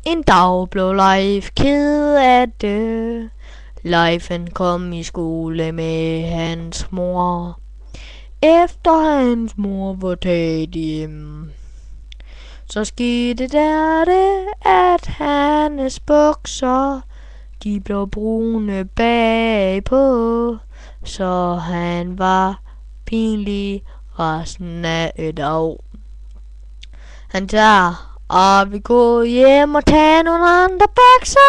En dag blev Leif ked af det. Leif han kom i skole med hans mor. Efter hans mor var taget hjem, så skete der det, at hans bukser, de blev brune bagpå, så han var pinlig resten af et dag. Han tager, og vi går hjem og tager nogle andre bukser.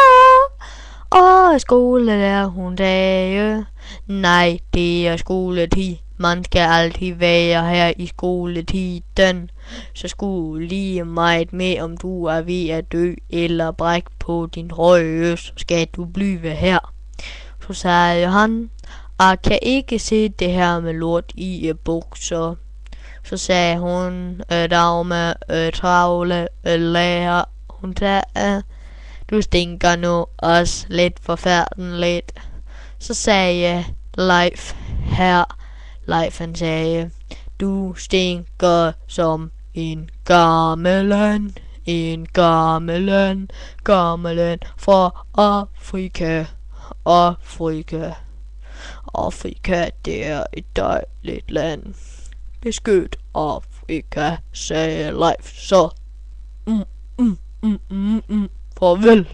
Og i skole der hun sagde, nej, det er skoletid. Man skal altid være her i skoletiden. Så skulle lige meget med, om du er ved at dø eller brække på din trøje, så skal du blive her. Så sagde han, jeg kan ikke se det her med lort i bukser. Så sagde hun, dagme travle lærer, hun sagde, du stinker nu også lidt forfærdeligt. Så sagde Leif her, Leif han sagde, du stinker som en gammel fra Afrika. Afrika, det er et dejligt land. Beskyt Afrika, sagde Leif så. Farvel.